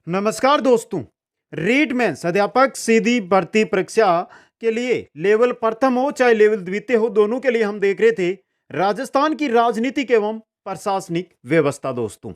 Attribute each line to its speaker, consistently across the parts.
Speaker 1: नमस्कार दोस्तों। रीट मेंस अध्यापक सीधी भर्ती परीक्षा के लिए लेवल प्रथम हो चाहे लेवल द्वितीय हो, दोनों के लिए हम देख रहे थे राजस्थान की राजनीतिक एवं प्रशासनिक व्यवस्था दोस्तों,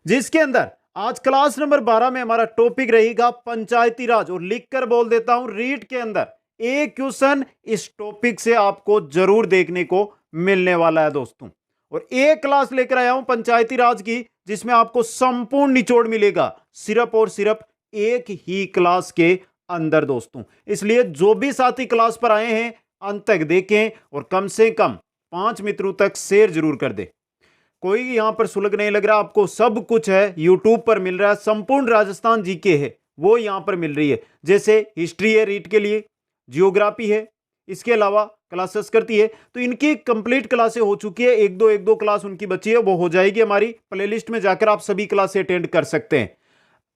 Speaker 1: जिसके अंदर आज क्लास नंबर 12 में हमारा टॉपिक रहेगा पंचायती राज। और लिखकर बोल देता हूं, रीट के अंदर एक क्वेश्चन इस टॉपिक से आपको जरूर देखने को मिलने वाला है दोस्तों। और एक क्लास लेकर आया हूं पंचायती राज की, जिसमें आपको संपूर्ण निचोड़ मिलेगा सिर्फ और सिर्फ एक ही क्लास के अंदर दोस्तों। इसलिए जो भी साथी क्लास पर आए हैं अंत तक देखें और कम से कम 5 मित्रों तक शेयर जरूर कर दे। कोई यहां पर सुलग नहीं लग रहा, आपको सब कुछ है यूट्यूब पर मिल रहा है। संपूर्ण राजस्थान जीके है वो यहां पर मिल रही है, जैसे हिस्ट्री है रीट के लिए, जियोग्राफी है, इसके अलावा क्लासेस करती है। तो इनकी कंप्लीट क्लासें हो चुकी है, एक दो क्लास उनकी बची है, वो हो जाएगी हमारी प्लेलिस्ट में जाकर आप सभी क्लासें अटेंड कर सकते हैं।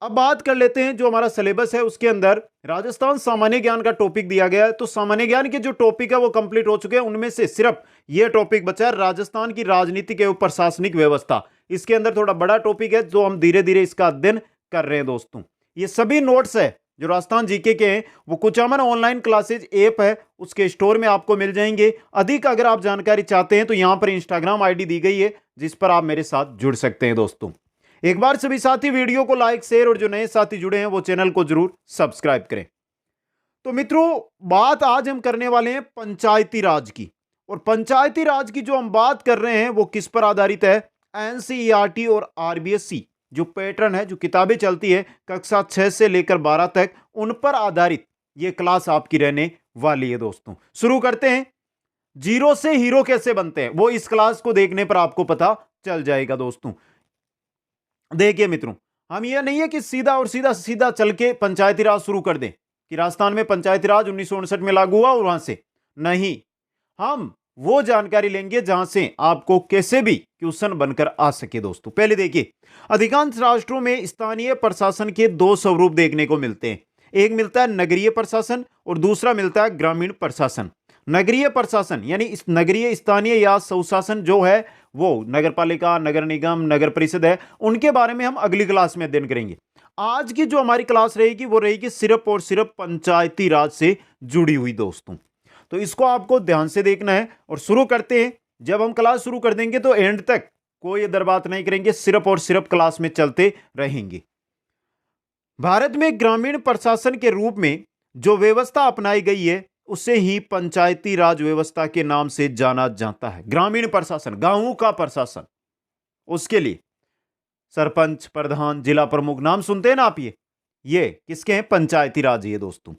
Speaker 1: अब बात कर लेते हैं जो हमारा सिलेबस है, उसके अंदर राजस्थान सामान्य ज्ञान का टॉपिक दिया गया है। तो सामान्य ज्ञान के जो टॉपिक है वो कंप्लीट हो चुके हैं, उनमें से सिर्फ यह टॉपिक बचा है राजस्थान की राजनीतिक एवं प्रशासनिक व्यवस्था। इसके अंदर थोड़ा बड़ा टॉपिक है जो हम धीरे धीरे इसका अध्ययन कर रहे हैं दोस्तों। ये सभी नोट्स है जो राजस्थान जीके के हैं वो कुचामन ऑनलाइन क्लासेज ऐप है, उसके स्टोर में आपको मिल जाएंगे। अधिक अगर आप जानकारी चाहते हैं तो यहां पर इंस्टाग्राम आईडी दी गई है जिस पर आप मेरे साथ जुड़ सकते हैं दोस्तों। एक बार सभी साथी वीडियो को लाइक शेयर और जो नए साथी जुड़े हैं वो चैनल को जरूर सब्सक्राइब करें। तो मित्रों, बात आज हम करने वाले हैं पंचायती राज की। और पंचायती राज की जो हम बात कर रहे हैं वो किस पर आधारित है? एनसीईआरटी और आरबीएससी जो पैटर्न है, जो किताबें चलती है कक्षा 6 से लेकर 12 तक, उन पर आधारित ये क्लास आपकी रहने वाली है दोस्तों। शुरू करते हैं। जीरो से हीरो कैसे बनते हैं वो इस क्लास को देखने पर आपको पता चल जाएगा दोस्तों। देखिए मित्रों, हम यह नहीं है कि सीधा और सीधा चल के पंचायती राज शुरू कर दें कि राजस्थान में पंचायती राज 1959 में लागू हुआ और वहां से नहीं, हम वो जानकारी लेंगे जहां से आपको कैसे भी क्वेश्चन बनकर आ सके दोस्तों। पहले देखिए, अधिकांश राष्ट्रों में स्थानीय प्रशासन के दो स्वरूप देखने को मिलते हैं। एक मिलता है नगरीय प्रशासन और दूसरा मिलता है ग्रामीण प्रशासन। नगरीय प्रशासन यानी इस नगरीय स्थानीय या स्वशासन जो है वो नगर पालिका, नगर निगम, नगर परिषद है, उनके बारे में हम अगली क्लास में अध्ययन करेंगे। आज की जो हमारी क्लास रहेगी वो रहेगी सिर्फ और सिर्फ पंचायती राज से जुड़ी हुई दोस्तों। तो इसको आपको ध्यान से देखना है और शुरू करते हैं। जब हम क्लास शुरू कर देंगे तो एंड तक कोई इधर बात नहीं करेंगे, सिर्फ और सिर्फ क्लास में चलते रहेंगे। भारत में ग्रामीण प्रशासन के रूप में जो व्यवस्था अपनाई गई है उसे ही पंचायती राज व्यवस्था के नाम से जाना जाता है। ग्रामीण प्रशासन, गांवों का प्रशासन, उसके लिए सरपंच, प्रधान, जिला प्रमुख नाम सुनते हैं ना आप, ये किसके हैं? पंचायती राज ये दोस्तों।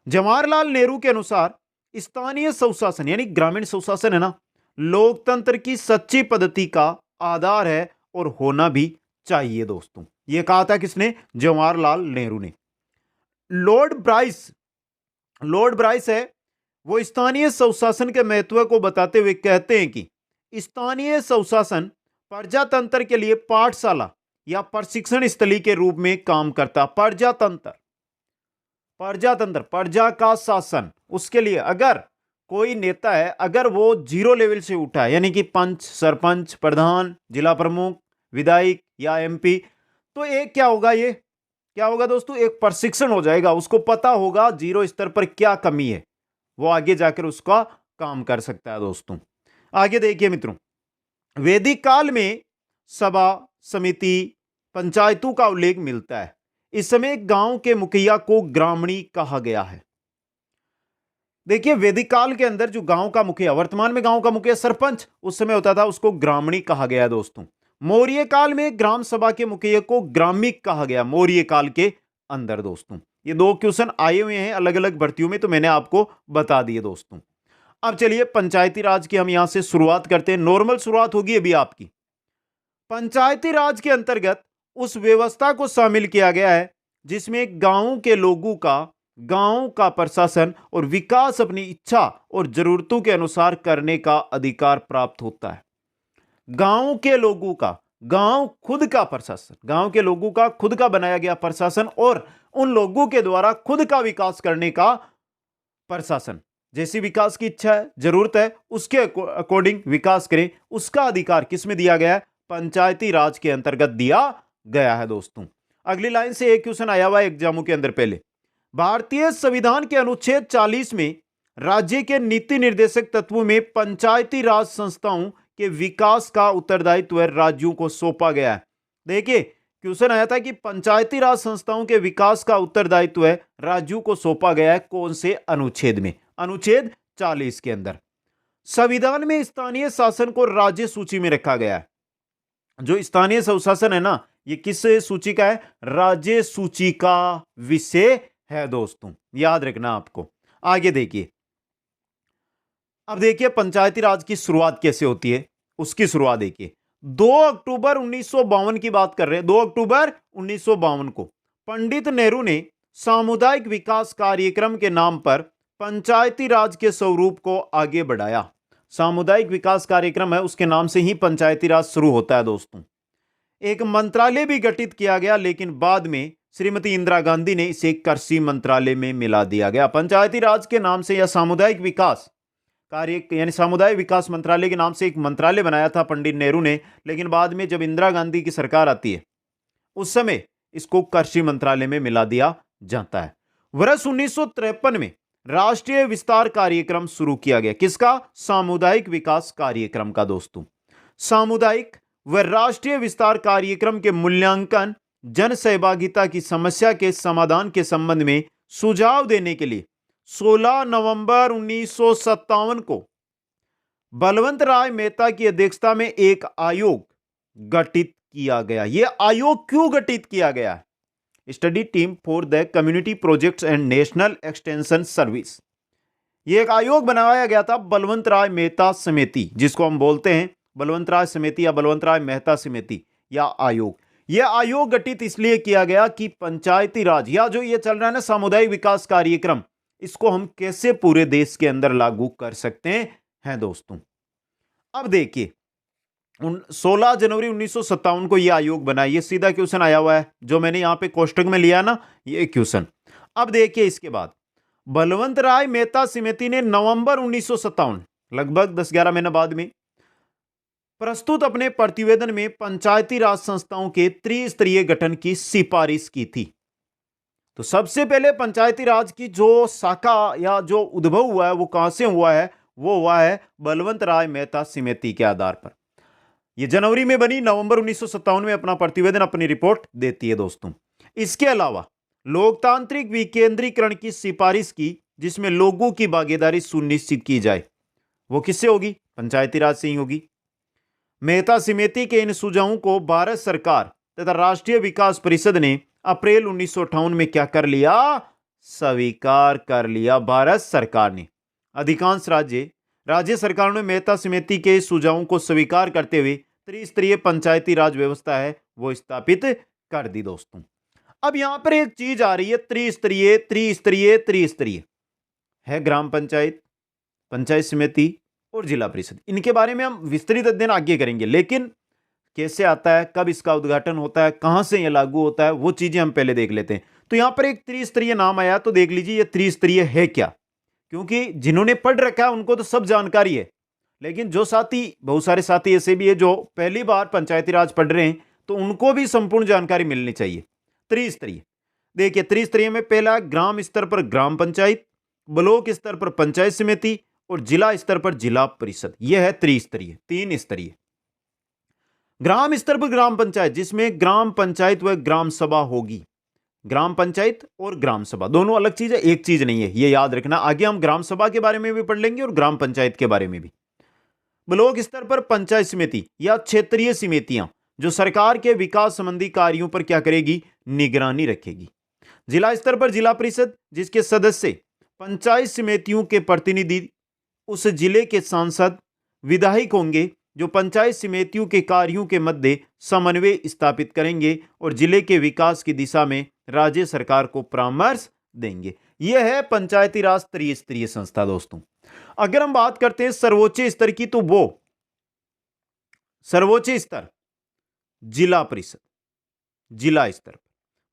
Speaker 1: जवाहरलाल नेहरू के अनुसार स्थानीय स्वशासन यानी ग्रामीण स्वशासन है ना, लोकतंत्र की सच्ची पद्धति का आधार है और होना भी चाहिए दोस्तों। यह कहा था किसने? जवाहरलाल नेहरू ने। लॉर्ड ब्राइस है वो स्थानीय स्वशासन के महत्व को बताते हुए कहते हैं कि स्थानीय स्वशासन प्रजातंत्र के लिए पाठशाला या प्रशिक्षण स्थली के रूप में काम करता। प्रजातंत्र, प्रजा का शासन, उसके लिए अगर कोई नेता है, अगर वो जीरो लेवल से उठा है यानी कि पंच, सरपंच, प्रधान, जिला प्रमुख, विधायक या एमपी, तो एक क्या होगा? ये क्या होगा दोस्तों? एक प्रशिक्षण हो जाएगा। उसको पता होगा जीरो स्तर पर क्या कमी है, वो आगे जाकर उसका काम कर सकता है दोस्तों। आगे देखिए मित्रों, वैदिक काल में सभा, समिति, पंचायतों का उल्लेख मिलता है। इस समय गांव के मुखिया को ग्रामणी कहा गया है। देखिए, वैदिक काल के अंदर जो गांव का मुखिया, वर्तमान में गांव का मुखिया सरपंच उस समय होता था, उसको ग्रामणी कहा गया दोस्तों। मौर्य काल में ग्राम सभा के मुखिया को ग्रामिक कहा गया, मौर्य काल के अंदर दोस्तों। ये दो क्वेश्चन आए हुए हैं अलग अलग भर्तियों में, तो मैंने आपको बता दिए दोस्तों। अब चलिए पंचायती राज की हम यहां से शुरुआत करते हैं। नॉर्मल शुरुआत होगी अभी आपकी। पंचायती राज के अंतर्गत उस व्यवस्था को शामिल किया गया है जिसमें गांवों के लोगों का गांव का प्रशासन और विकास अपनी इच्छा और जरूरतों के अनुसार करने का अधिकार प्राप्त होता है। गांव के लोगों का, गांव खुद का प्रशासन, गांव के लोगों का खुद का बनाया गया प्रशासन और उन लोगों के द्वारा खुद का विकास करने का प्रशासन। जैसी विकास की इच्छा है, जरूरत है, उसके अकॉर्डिंग विकास करें, उसका अधिकार किसमें दिया गया है? पंचायती राज के अंतर्गत दिया गया है दोस्तों। अगली लाइन से एक क्वेश्चन आया हुआ है एग्जामों के अंदर पहले। भारतीय संविधान के अनुच्छेद 40 में राज्य के नीति निर्देशक तत्वों में पंचायती राज संस्थाओं के विकास का उत्तरदायित्व राज्यों को सौंपा गया है। देखिए क्वेश्चन आया था कि पंचायती राज संस्थाओं के विकास का उत्तरदायित्व राज्यों को सौंपा गया है, कौन से अनुच्छेद में? अनुच्छेद 40 के अंदर। संविधान में स्थानीय शासन को राज्य सूची में रखा गया है। जो स्थानीय स्वशासन है ना, ये किस सूची का है? राज्य सूची का विषय है दोस्तों, याद रखना आपको। आगे देखिए, अब देखिए पंचायती राज की शुरुआत कैसे होती है, उसकी शुरुआत देखिए। 2 अक्टूबर 1952 की बात कर रहे हैं। 2 अक्टूबर 1952 को पंडित नेहरू ने सामुदायिक विकास कार्यक्रम के नाम पर पंचायती राज के स्वरूप को आगे बढ़ाया। सामुदायिक विकास कार्यक्रम है, उसके नाम से ही पंचायती राज शुरू होता है दोस्तों। एक मंत्रालय भी गठित किया गया, लेकिन बाद में श्रीमती इंदिरा गांधी ने इसे कृषि मंत्रालय में मिला दिया गया। पंचायती राज के नाम से या सामुदायिक विकास कार्य यानी सामुदायिक विकास मंत्रालय के नाम से एक मंत्रालय बनाया था पंडित नेहरू ने, लेकिन बाद में जब इंदिरा गांधी की सरकार आती है उस समय इसको कृषि मंत्रालय में मिला दिया जाता है। वर्ष 1953 में राष्ट्रीय विस्तार कार्यक्रम शुरू किया गया। किसका? सामुदायिक विकास कार्यक्रम का दोस्तों। सामुदायिक व राष्ट्रीय विस्तार कार्यक्रम के मूल्यांकन, जन सहभागिता की समस्या के समाधान के संबंध में सुझाव देने के लिए 16 नवंबर 1957 को बलवंत राय मेहता की अध्यक्षता में एक आयोग गठित किया गया। यह आयोग क्यों गठित किया गया? Study team for the community projects and national extension service. यह एक आयोग बनाया गया था, बलवंत राय मेहता समिति, जिसको हम बोलते हैं बलवंत राय समिति या बलवंत राय मेहता समिति या आयोग। यह आयोग गठित इसलिए किया गया कि पंचायती राज या जो ये चल रहा है ना सामुदायिक विकास कार्यक्रम, इसको हम कैसे पूरे देश के अंदर लागू कर सकते हैं दोस्तों। अब देखिए 16 जनवरी 1957 को यह आयोग बना। ये सीधा क्वेश्चन आया हुआ है जो मैंने यहां पे कोष्टक में लिया ना, ये क्वेश्चन। अब देखिए इसके बाद बलवंत राय मेहता समिति ने नवंबर 1957 लगभग 10-11 महीने बाद में प्रस्तुत अपने प्रतिवेदन में पंचायती राज संस्थाओं के त्रिस्तरीय गठन की सिफारिश की थी। तो सबसे पहले पंचायती राज की जो शाखा या जो उद्भव हुआ है वो कहां से हुआ है? वो हुआ है बलवंत राय मेहता समिति के आधार पर। ये जनवरी में बनी, नवंबर 1957 में अपना प्रतिवेदन, अपनी रिपोर्ट देती है दोस्तों। इसके अलावा लोकतांत्रिक विकेंद्रीकरण की सिफारिश की, जिसमें लोगों की भागीदारी सुनिश्चित की जाए। वो किससे होगी? पंचायती राज से ही होगी। मेहता समिति के इन सुझावों को भारत सरकार तथा राष्ट्रीय विकास परिषद ने अप्रैल 1958 में क्या कर लिया? स्वीकार कर लिया भारत सरकार ने। अधिकांश राज्य सरकारों ने मेहता समिति के सुझावों को स्वीकार करते हुए त्रिस्तरीय पंचायती राज व्यवस्था है वो स्थापित कर दी दोस्तों। अब यहां पर एक चीज आ रही है, त्रिस्तरीय त्रिस्तरीय त्रिस्तरीय है। ग्राम पंचायत, पंचायत समिति और जिला परिषद, इनके बारे में हम विस्तृत अध्ययन आगे करेंगे, लेकिन कैसे आता है, कब इसका उद्घाटन होता है, कहां से यह लागू होता है, वो चीजें हम पहले देख लेते हैं। तो यहां पर एक त्रिस्तरीय नाम आया, तो देख लीजिए ये त्रिस्तरीय है क्या, क्योंकि जिन्होंने पढ़ रखा है उनको तो सब जानकारी है, लेकिन जो साथी, बहुत सारे साथी ऐसे भी है जो पहली बार पंचायती राज पढ़ रहे हैं, तो उनको भी संपूर्ण जानकारी मिलनी चाहिए। त्रिस्तरीय देखिए, त्रिस्तरीय में पहला ग्राम स्तर पर ग्राम पंचायत, ब्लॉक स्तर पर पंचायत समिति और जिला स्तर पर जिला परिषद। यह है त्रिस्तरीय, 3 स्तरीय। ग्राम स्तर पर ग्राम पंचायत, जिसमें ग्राम पंचायत व ग्राम सभा होगी। ग्राम पंचायत और ग्राम सभा दोनों अलग चीज है, एक चीज नहीं है, यह याद रखना। आगे हम ग्राम सभा के बारे में भी पढ़ लेंगे और ग्राम पंचायत के बारे में भी। ब्लॉक स्तर पर पंचायत समिति या क्षेत्रीय समितियां जो सरकार के विकास संबंधी कार्यों पर क्या करेगी? निगरानी रखेगी। जिला स्तर पर जिला परिषद, जिसके सदस्य पंचायत समितियों के प्रतिनिधि उस जिले के सांसद विधायक होंगे, जो पंचायत समितियों के कार्यों के मध्य समन्वय स्थापित करेंगे और जिले के विकास की दिशा में राज्य सरकार को परामर्श देंगे। यह है पंचायती राज त्रिस्तरीय संस्था दोस्तों। अगर हम बात करते हैं सर्वोच्च स्तर की, तो वो सर्वोच्च स्तर जिला परिषद, जिला स्तर पर,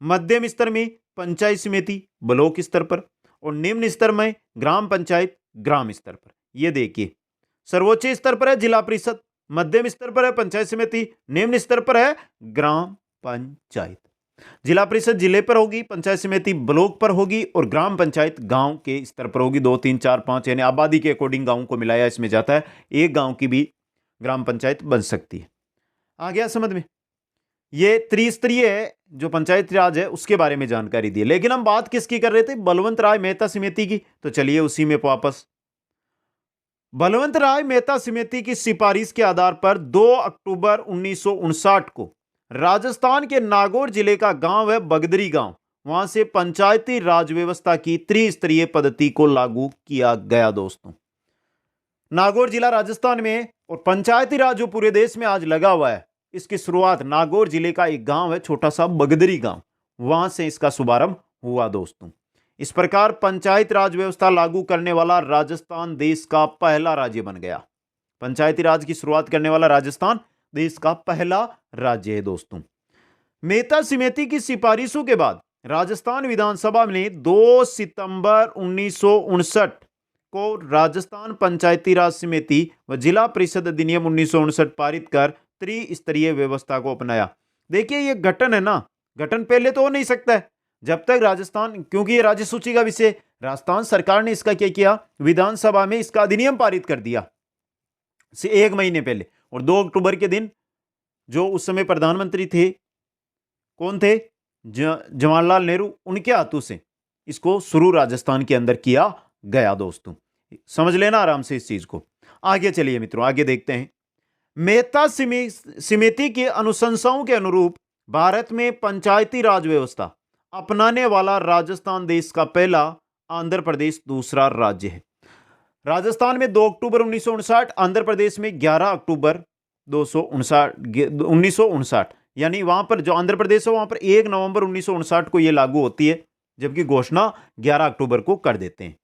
Speaker 1: मध्यम स्तर में पंचायत समिति ब्लॉक स्तर पर, और निम्न स्तर में ग्राम पंचायत ग्राम स्तर पर। यह देखिए, सर्वोच्च स्तर पर है जिला परिषद, मध्यम स्तर पर है पंचायत समिति, निम्न स्तर पर है ग्राम पंचायत। जिला परिषद जिले पर होगी, पंचायत समिति ब्लॉक पर होगी और ग्राम पंचायत गांव के स्तर पर होगी। 2, 3, 4, 5 यानी आबादी के अकॉर्डिंग गांव को मिलाया इसमें जाता है। एक गांव की भी ग्राम पंचायत बन सकती है। आ गया समझ में? ये त्रिस्तरीय है जो पंचायत राज है उसके बारे में जानकारी दी। लेकिन हम बात किसकी कर रहे थे? बलवंत राय मेहता समिति की। तो चलिए उसी में वापस। बलवंत राय मेहता समिति की सिफारिश के आधार पर 2 अक्टूबर 1959 को राजस्थान के नागौर जिले का गांव है बगदरी गांव, वहां से पंचायती राज व्यवस्था की त्रिस्तरीय पद्धति को लागू किया गया। दोस्तों, नागौर जिला राजस्थान में और पंचायती राज जो पूरे देश में आज लगा हुआ है, इसकी शुरुआत नागौर जिले का एक गांव है छोटा सा बगदरी गांव, वहां से इसका शुभारंभ हुआ। दोस्तों, इस प्रकार पंचायत राज व्यवस्था लागू करने वाला राजस्थान देश का पहला राज्य बन गया। पंचायती राज की शुरुआत करने वाला राजस्थान देश का पहला राज्य है। दोस्तों, मेहता समिति की सिफारिशों के बाद राजस्थान विधानसभा ने 2 सितंबर 1959 को राजस्थान पंचायती राज समिति व जिला परिषद अधिनियम 1959 पारित कर त्रिस्तरीय व्यवस्था को अपनाया। देखिए, ये गठन है ना, गठन पहले तो हो नहीं सकता है जब तक राजस्थान, क्योंकि ये राज्य सूची का विषय, राजस्थान सरकार ने इसका क्या किया, विधानसभा में इसका अधिनियम पारित कर दिया से 1 महीने पहले। और 2 अक्टूबर के दिन जो उस समय प्रधानमंत्री थे, कौन थे? जवाहरलाल नेहरू, उनके हाथों से इसको शुरू राजस्थान के अंदर किया गया। दोस्तों, समझ लेना आराम से इस चीज को। आगे चलिए मित्रों, आगे देखते हैं। मेहता समिति के अनुशंसाओं के अनुरूप भारत में पंचायती राज व्यवस्था अपनाने वाला राजस्थान देश का पहला, आंध्र प्रदेश दूसरा राज्य है। राजस्थान में 2 अक्टूबर 1959, आंध्र प्रदेश में 11 अक्टूबर 1959, यानी वहां पर जो आंध्र प्रदेश है वहां पर 1 नवंबर 1959 को यह लागू होती है, जबकि घोषणा 11 अक्टूबर को कर देते हैं।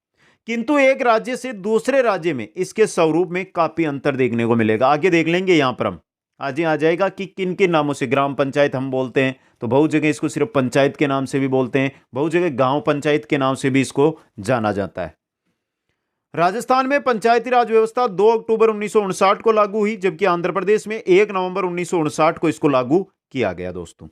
Speaker 1: किंतु एक राज्य से दूसरे राज्य में इसके स्वरूप में काफी अंतर देखने को मिलेगा। आगे देख लेंगे, यहां पर हम आज आ जाएगा कि किन किन नामों से ग्राम पंचायत हम बोलते हैं। तो बहुत जगह इसको सिर्फ पंचायत के नाम से भी बोलते हैं, बहुत जगह गांव पंचायत के नाम से भी इसको जाना जाता है। राजस्थान में पंचायती राज व्यवस्था 2 अक्टूबर 1959 को लागू हुई, जबकि आंध्र प्रदेश में 1 नवंबर 1959 को इसको लागू किया गया। दोस्तों,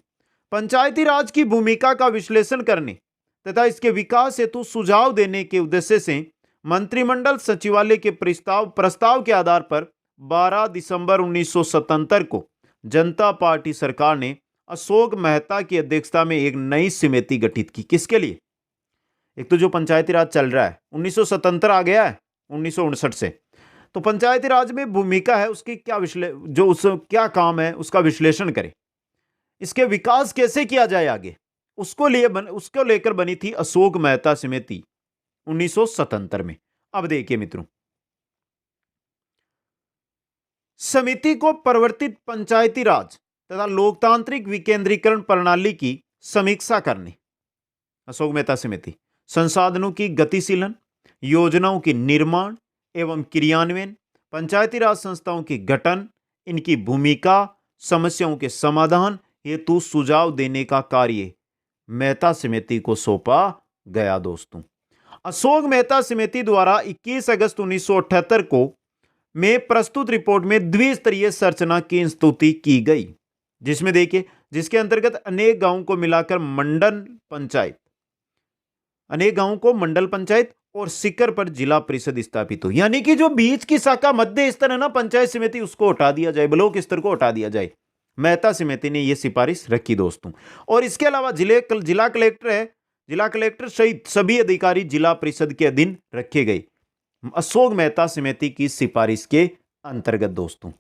Speaker 1: पंचायती राज की भूमिका का विश्लेषण करने तथा इसके विकास हेतु सुझाव देने के उद्देश्य से मंत्रिमंडल सचिवालय के प्रस्ताव के आधार पर 12 दिसंबर 1977 को जनता पार्टी सरकार ने अशोक मेहता की अध्यक्षता में एक नई समिति गठित की। किसके लिए? एक तो जो पंचायती राज चल रहा है, 1977 आ गया है 1959 से, तो पंचायती राज में भूमिका है उसकी, क्या काम है उसका विश्लेषण करें, इसके विकास कैसे किया जाए आगे, उसको लेकर बनी थी अशोक मेहता समिति 1977 में। अब देखिए मित्रों, समिति को परिवर्तित पंचायती राज तथा लोकतांत्रिक विकेंद्रीकरण प्रणाली की समीक्षा करने, अशोक मेहता समिति संसाधनों की गतिशीलन, योजनाओं की निर्माण एवं क्रियान्वयन, पंचायती राज संस्थाओं की गठन, इनकी भूमिका, समस्याओं के समाधान हेतु सुझाव देने का कार्य मेहता समिति को सौंपा गया। दोस्तों, अशोक मेहता समिति द्वारा 21 अगस्त 1978 को में प्रस्तुत रिपोर्ट में द्विस्तरीय संरचना की स्तुति की गई, जिसमें देखिए, जिसके अंतर्गत अनेक गांवों को मिलाकर मंडल पंचायत और शिखर पर जिला परिषद स्थापित हो, यानी कि जो बीच की शाखा मध्य स्तर है ना पंचायत समिति, उसको हटा दिया जाए, ब्लॉक स्तर को हटा दिया जाए। मेहता समिति ने यह सिफारिश रखी। दोस्तों, और इसके अलावा जिला कलेक्टर सहित सभी अधिकारी जिला परिषद के अधीन रखे गए अशोक मेहता समिति की सिफारिश के अंतर्गत। दोस्तों,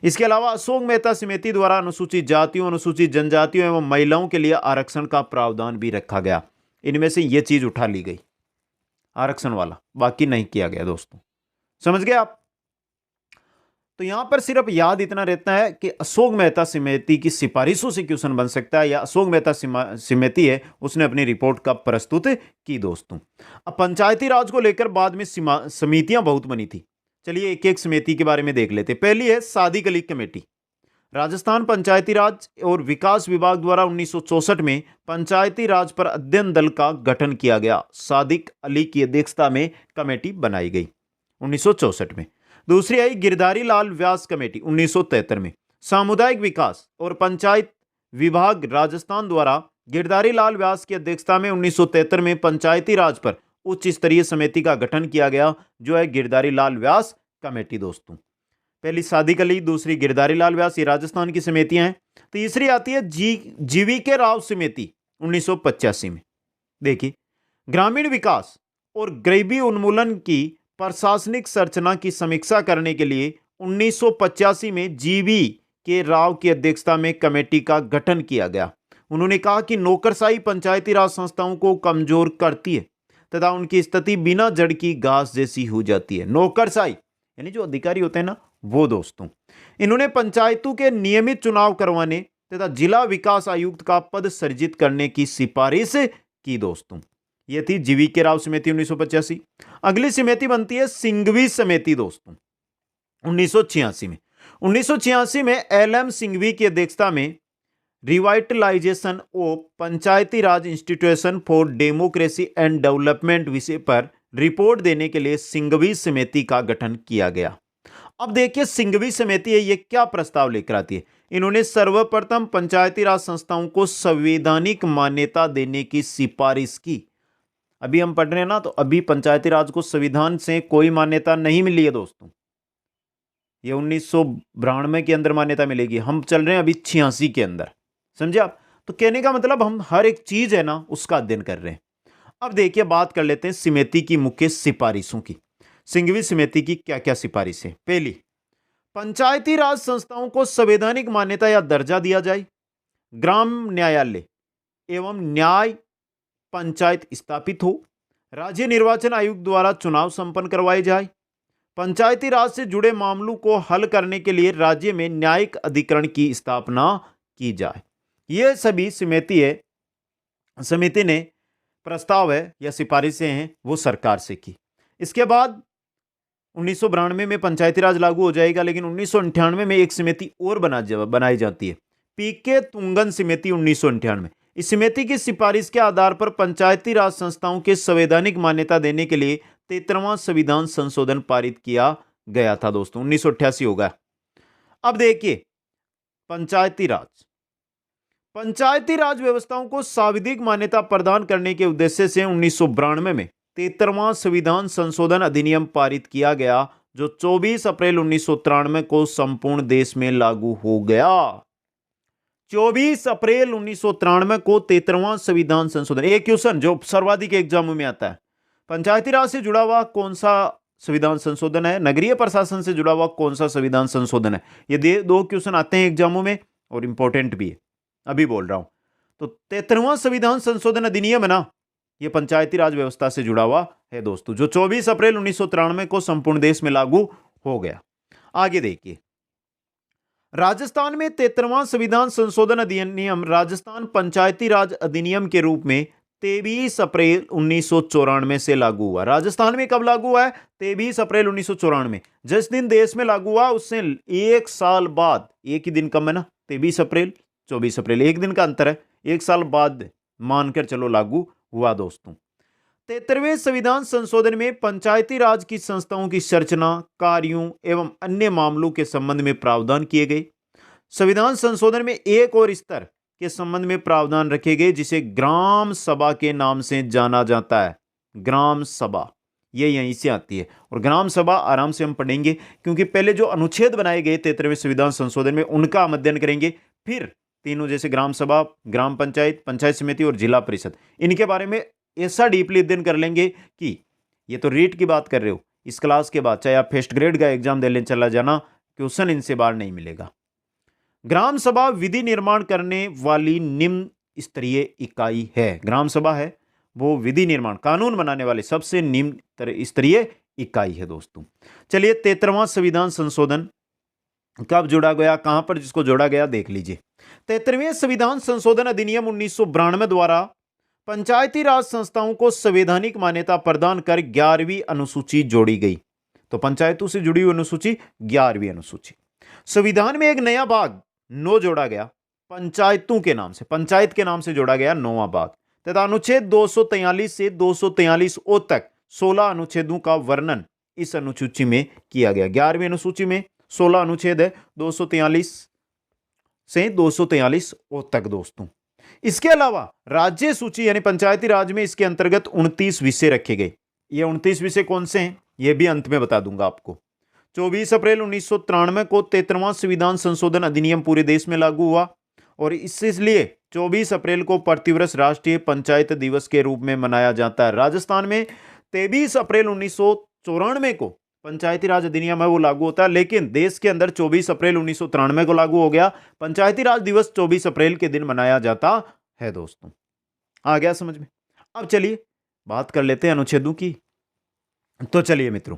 Speaker 1: इसके अलावा अशोक मेहता समिति द्वारा अनुसूचित जातियों, अनुसूचित जनजातियों एवं महिलाओं के लिए आरक्षण का प्रावधान भी रखा गया। इनमें से यह चीज उठा ली गई, आरक्षण वाला, बाकी नहीं किया गया। दोस्तों, समझ गए आप? तो यहां पर सिर्फ याद इतना रहता है कि अशोक मेहता समिति की सिफारिशों से क्वेश्चन बन सकता है, या अशोक मेहता समिति है उसने अपनी रिपोर्ट कब प्रस्तुत की। दोस्तों, अब पंचायती राज को लेकर बाद में समितियां बहुत बनी थी। चलिए एक एक समिति के बारे में देख लेते। पहली है सादिक अली कमेटी। राजस्थान पंचायती राज और विकास विभाग द्वारा 1964 में पंचायती राज पर अध्ययन दल का गठन किया गया। सादिक अली की अध्यक्षता में कमेटी बनाई गई 1964 में। दूसरी आई गिरधारी लाल व्यास कमेटी 1973 में। सामुदायिक विकास और पंचायत विभाग राजस्थान द्वारा गिरधारी लाल व्यास की अध्यक्षता में 1973 में पंचायती राज पर उच्च स्तरीय समिति का गठन किया गया, जो है गिरधारी लाल व्यास कमेटी दोस्तों। पहली सादिक अली, दूसरी गिरधारी लाल व्यास, ये राजस्थान की समितियां हैं। तीसरी आती है जीवीके राव समिति 1985 में। देखिए, ग्रामीण विकास और गरीबी उन्मूलन की प्रशासनिक संरचना की समीक्षा करने के लिए 1985 में जीवी के राव की अध्यक्षता में कमेटी का गठन किया गया। उन्होंने कहा कि नौकरशाही पंचायती राज संस्थाओं को कमजोर करती है तथा उनकी स्थिति बिना जड़ की घास जैसी हो जाती है। नौकरशाही यानी जो अधिकारी होते हैं ना, वो दोस्तों। इन्होंने पंचायतों के नियमित चुनाव करवाने तथा जिला विकास आयुक्त का पद सृजित करने की सिफारिश की दोस्तों। यह थी जीवी के राव समिति 1985। अगली समिति बनती है सिंघवी समिति दोस्तों 1986 में। 1986 में एल.एम. सिंघवी की अध्यक्षता में revitalisation of Panchayati Raj institution for democracy and development विषय पर रिपोर्ट देने के लिए सिंघवी समिति का गठन किया गया। अब देखिए, सिंघवी समिति है, ये क्या प्रस्ताव लेकर आती है। इन्होंने सर्वप्रथम पंचायती राज संस्थाओं को संवैधानिक मान्यता देने की सिफारिश की। अभी हम पढ़ रहे हैं ना, तो अभी पंचायती राज को संविधान से कोई मान्यता नहीं मिली है दोस्तों। ये 1992 के अंदर मान्यता मिलेगी, हम चल रहे हैं अभी 86 के अंदर, समझे आप। तो कहने का मतलब हम हर एक चीज है ना, उसका अध्ययन कर रहे हैं। अब देखिए, बात कर लेते हैं समिति की मुख्य सिफारिशों की। सिंघवी समिति की क्या क्या सिफारिश है। पहली, पंचायती राज संस्थाओं को संवैधानिक मान्यता या दर्जा दिया जाए। ग्राम न्यायालय एवं न्याय पंचायत स्थापित हो। राज्य निर्वाचन आयोग द्वारा चुनाव संपन्न करवाए जाए। पंचायती राज से जुड़े मामलों को हल करने के लिए राज्य में न्यायिक अधिकरण की स्थापना की जाए। ये सभी समिति ने प्रस्ताव है या सिफारिशें हैं वो सरकार से की। इसके बाद 1992 में पंचायती राज लागू हो जाएगा, लेकिन 1998 में एक समिति और बनाई जाती है, पीके तुंगन समिति 1998। इस समिति की सिफारिश के आधार पर पंचायती राज संस्थाओं के संवैधानिक मान्यता देने के लिए 73वां संविधान संशोधन पारित किया गया था दोस्तों। 1988 होगा। अब देखिए, पंचायती राज व्यवस्थाओं को सांविधिक मान्यता प्रदान करने के उद्देश्य से 1992 में 73वां संविधान संशोधन अधिनियम पारित किया गया, जो 24 अप्रैल 1993 को संपूर्ण देश में लागू हो गया। 24 अप्रैल 1993 को 73वां संविधान संशोधन। एक क्वेश्चन जो सर्वाधिक एग्जामों में आता है, पंचायती राज से जुड़ा हुआ कौन सा संविधान संशोधन है, नगरीय प्रशासन से जुड़ा हुआ कौन सा संविधान संशोधन है। ये दो क्वेश्चन आते हैं एग्जामों में और इंपॉर्टेंट भी है, अभी बोल रहा हूं। तो 73वां संविधान संशोधन अधिनियम है ना, ये पंचायती राज व्यवस्था से जुड़ा हुआ है दोस्तों, जो 24 अप्रैल 1993 को संपूर्ण देश में लागू हो गया। आगे देखिए, राजस्थान में 73वां संविधान संशोधन अधिनियम राजस्थान पंचायती राज अधिनियम के रूप में 23 अप्रैल 1994 से लागू हुआ। राजस्थान में कब लागू हुआ है? 23 अप्रैल 1994। जिस दिन देश में लागू हुआ उससे एक साल बाद, एक ही दिन कम है ना, 23 अप्रैल 24 अप्रैल, एक दिन का अंतर है, एक साल बाद मानकर चलो लागू हुआ दोस्तों। 73वें संविधान संशोधन में पंचायती राज की संस्थाओं की संरचना, कार्यों एवं अन्य मामलों के संबंध में प्रावधान किए गए। संविधान संशोधन में एक और स्तर के संबंध में प्रावधान रखे गए, जिसे ग्राम सभा के नाम से जाना जाता है। ग्राम सभा ये यहीं से आती है, और ग्राम सभा आराम से हम पढ़ेंगे, क्योंकि पहले जो अनुच्छेद बनाए गए 73वें संविधान संशोधन में उनका हम अध्ययन करेंगे। फिर तीनों जैसे ग्राम सभा, ग्राम पंचायत, पंचायत समिति और जिला परिषद, इनके बारे में ऐसा डीपली अध्ययन कर लेंगे कि ये तो रीट की बात कर रहे हो, इस क्लास के बाद चाहे आप फर्स्ट ग्रेड का एग्जाम देने चला जाना, क्वेश्चन इनसे बाहर नहीं मिलेगा। ग्राम सभा विधि निर्माण करने वाली निम्न स्तरीय इकाई है। ग्राम सभा है वो विधि निर्माण, कानून बनाने वाले सबसे निम्न स्तरीय इकाई है दोस्तों। चलिए, 73वां संविधान संशोधन कब जोड़ा गया, कहां पर जिसको जोड़ा गया देख लीजिए। 73वें संविधान संशोधन अधिनियम 1992 द्वारा पंचायती राज संस्थाओं को संवैधानिक मान्यता प्रदान कर 11वीं अनुसूची जोड़ी गई। तो पंचायतों से जुड़ी हुई अनुसूची 11वीं अनुसूची। संविधान में एक नया भाग 9 जोड़ा गया, पंचायतों के नाम से, पंचायत के नाम से जोड़ा गया 9वां भाग, तथा अनुच्छेद 243 से 243 ओ तक 16 अनुच्छेदों का वर्णन इस अनुसूची में किया गया। 11वीं अनुसूची में 16 अनुच्छेद है, 243 से 243 ओ तक दोस्तों। इसके अलावा राज्य सूची यानी पंचायती राज में इसके अंतर्गत 29 विषय रखे गए। ये 29 विषय कौन से हैं ये भी अंत में बता दूंगा आपको। 24 अप्रैल 1993 को 73वां संविधान संशोधन अधिनियम पूरे देश में लागू हुआ और इसलिए 24 अप्रैल को प्रतिवर्ष राष्ट्रीय पंचायत दिवस के रूप में मनाया जाता है। राजस्थान में 23 अप्रैल 1994 को पंचायती राज अधिनियम है वो लागू होता है, लेकिन देश के अंदर 24 अप्रैल 1993 को लागू हो गया। पंचायती राज दिवस 24 अप्रैल के दिन मनाया जाता है दोस्तों। आ गया समझ में? अब चलिए बात कर लेते हैं अनुच्छेदों की। तो चलिए मित्रों,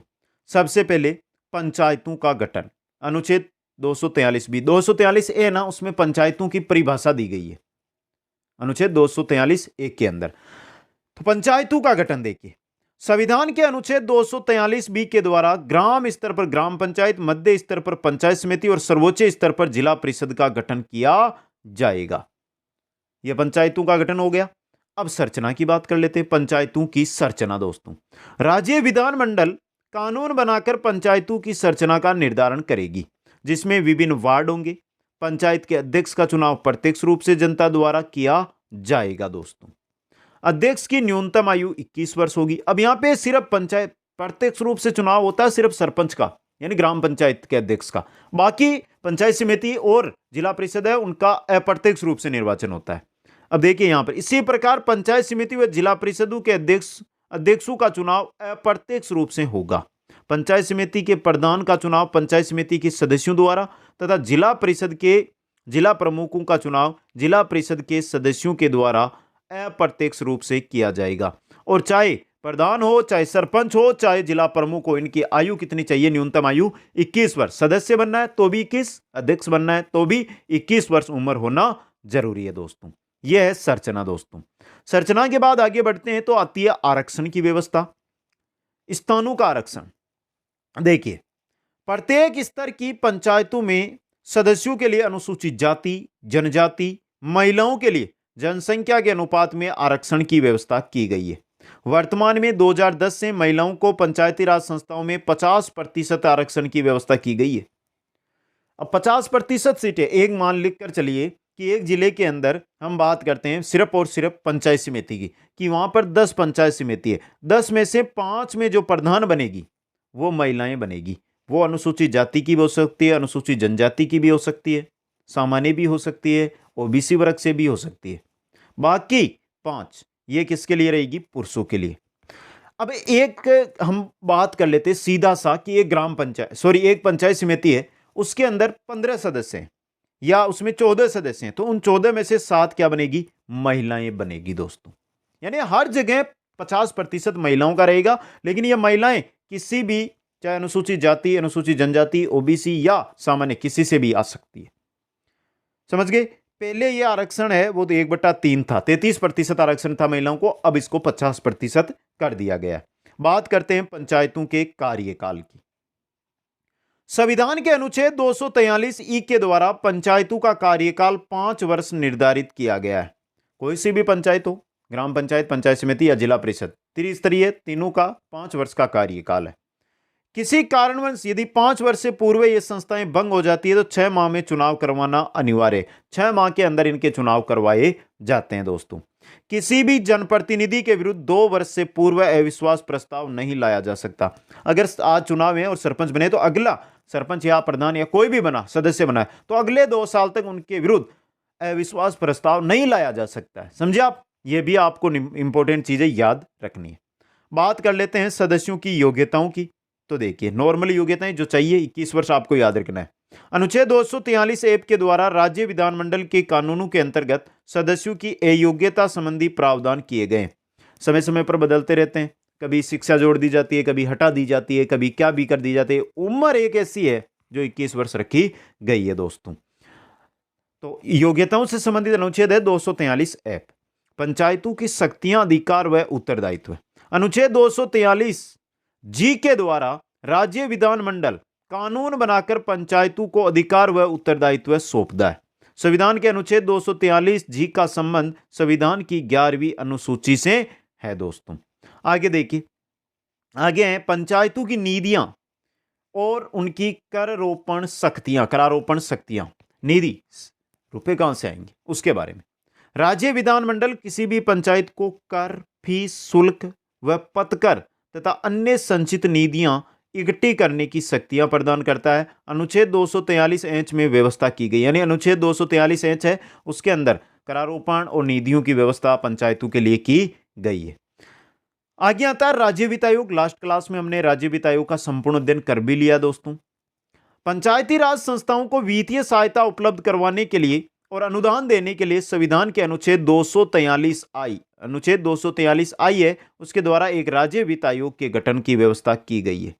Speaker 1: सबसे पहले पंचायतों का गठन, अनुच्छेद 243 बी 243 ए ना, उसमें पंचायतों की परिभाषा दी गई है अनुच्छेद 243 ए के अंदर। तो पंचायतों का गठन देखिए, संविधान के अनुच्छेद 243 बी के द्वारा ग्राम स्तर पर ग्राम पंचायत, मध्य स्तर पर पंचायत समिति और सर्वोच्च स्तर पर जिला परिषद का गठन किया जाएगा। यह पंचायतों का गठन हो गया। अब संरचना की बात कर लेते हैं। पंचायतों की संरचना दोस्तों, राज्य विधानमंडल कानून बनाकर पंचायतों की संरचना का निर्धारण करेगी, जिसमें विभिन्न वार्ड होंगे। पंचायत के अध्यक्ष का चुनाव प्रत्यक्ष रूप से जनता द्वारा किया जाएगा दोस्तों। अध्यक्ष की न्यूनतम आयु 21 वर्ष होगी। अब यहां पे सिर्फ पंचायत प्रत्यक्ष रूप से चुनाव होता है सिर्फ सरपंच का यानी ग्राम पंचायत के अध्यक्ष का, बाकी पंचायत समिति और जिला परिषद है उनका अप्रत्यक्ष रूप से निर्वाचन होता है। अब देखिए यहां पर इसी प्रकार पंचायत समिति व जिला परिषदों के अध्यक्षों का चुनाव अप्रत्यक्ष रूप से होगा। पंचायत समिति के प्रधान का चुनाव पंचायत समिति के सदस्यों द्वारा तथा जिला परिषद के जिला प्रमुखों का चुनाव जिला परिषद के सदस्यों के द्वारा अप्रत्यक्ष रूप से किया जाएगा। और चाहे प्रधान हो, चाहे सरपंच हो, चाहे जिला प्रमुख हो, इनकी आयु कितनी चाहिए? न्यूनतम आयु 21 वर्ष। सदस्य बनना है तो भी 21, अध्यक्ष बनना है तो भी 21 वर्ष उम्र होना जरूरी है दोस्तों। यह है संरचना दोस्तों। संरचना के बाद आगे बढ़ते हैं तो आती है आरक्षण की व्यवस्था, स्थानों का आरक्षण। देखिए, प्रत्येक स्तर की पंचायतों में सदस्यों के लिए अनुसूचित जाति, जनजाति, महिलाओं के लिए जनसंख्या के अनुपात में आरक्षण की व्यवस्था की गई है। वर्तमान में 2010 से महिलाओं को पंचायती राज संस्थाओं में 50% आरक्षण की व्यवस्था की गई है। अब 50% सीटें, एक मान लिख कर चलिए कि एक जिले के अंदर हम बात करते हैं सिर्फ और सिर्फ पंचायत समिति की, कि वहां पर 10 पंचायत समिति है, 10 में से 5 में जो प्रधान बनेगी वो महिलाएं बनेगी। वो अनुसूचित जाति की भी हो सकती है, अनुसूचित जनजाति की भी हो सकती है, सामान्य भी हो सकती है, ओबीसी वर्ग से भी हो सकती है। बाकी 5 ये किसके लिए रहेगी? पुरुषों के लिए। अब एक हम बात कर लेते हैं सीधा सा कि एक पंचायत समिति है, उसके अंदर 15 सदस्य हैं या उसमें 14 सदस्य हैं, तो उन 14 में से 7 क्या बनेगी? महिलाएं बनेगी दोस्तों। यानी हर जगह 50% महिलाओं का रहेगा, लेकिन ये महिलाएं किसी भी, चाहे अनुसूचित जाति, अनुसूचित जनजाति, ओबीसी या सामान्य, किसी से भी आ सकती है। समझ गए? पहले ये आरक्षण है वो तो 1/3 था, 33% आरक्षण था महिलाओं को, अब इसको 50% कर दिया गया। बात करते हैं पंचायतों के कार्यकाल की। संविधान के अनुच्छेद 243 ई के द्वारा पंचायतों का कार्यकाल 5 वर्ष निर्धारित किया गया है। कोई सी भी पंचायत हो, ग्राम पंचायत, पंचायत समिति या जिला परिषद, त्रिस्तरीय, तीनों का 5 वर्ष का कार्यकाल है। किसी कारणवश यदि 5 वर्ष से पूर्व ये संस्थाएं भंग हो जाती है तो 6 माह में चुनाव करवाना अनिवार्य है। 6 माह के अंदर इनके चुनाव करवाए जाते हैं दोस्तों। किसी भी जनप्रतिनिधि के विरुद्ध 2 वर्ष से पूर्व अविश्वास प्रस्ताव नहीं लाया जा सकता। अगर आज चुनाव है और सरपंच बने तो अगला सरपंच या प्रधान या कोई भी बना, सदस्य बना है, तो अगले 2 साल तक उनके विरुद्ध अविश्वास प्रस्ताव नहीं लाया जा सकता है। समझे आप? ये भी आपको इंपॉर्टेंट चीजें याद रखनी है। बात कर लेते हैं सदस्यों की योग्यताओं की। तो देखिए, नॉर्मल योग्यताएं जो चाहिए 21 वर्ष आपको याद रखना है। अनुच्छेद 243 ए के द्वारा राज्य विधानमंडल के कानूनों के अंतर्गत सदस्यों की अयोग्यता संबंधी प्रावधान किए गए। समय समय पर बदलते रहते हैं, कभी शिक्षा जोड़ दी जाती है, कभी हटा दी जाती है, कभी क्या भी कर दी जाती है। उम्र एक ऐसी है जो 21 वर्ष रखी गई है दोस्तों। तो योग्यताओं से संबंधित अनुच्छेद है 243 ए। पंचायतों की शक्तियां, अधिकार व उत्तरदायित्व। अनुच्छेद 243 जी के द्वारा राज्य विधानमंडल कानून बनाकर पंचायतों को अधिकार व उत्तरदायित्व सौंपता है। संविधान के अनुच्छेद 243 जी का संबंध संविधान की 11वीं अनुसूची से है दोस्तों। आगे देखिए, आगे हैं पंचायतों की निधियां और उनकी करारोपण शक्तियां। निधि रुपए कहां से आएंगे उसके बारे में। राज्य विधानमंडल किसी भी पंचायत को कर, फीस, शुल्क व पथकर तथा अन्य संचित निधियां इकट्ठी करने की शक्तियां प्रदान करता है। अनुच्छेद 243 एच में व्यवस्था की गई, यानी अनुच्छेद 243 एच है, उसके अंदर करारोपण और निधियों की व्यवस्था पंचायतों के लिए की गई है। आगे आता है राज्य वित्त आयोग। लास्ट क्लास में हमने राज्य वित्त आयोग का संपूर्ण अध्ययन कर भी लिया दोस्तों। पंचायती राज संस्थाओं को वित्तीय सहायता उपलब्ध करवाने के लिए और अनुदान देने के लिए संविधान के अनुच्छेद 243 आई है, उसके द्वारा एक राज्य वित्त आयोग के गठन की व्यवस्था की गई है।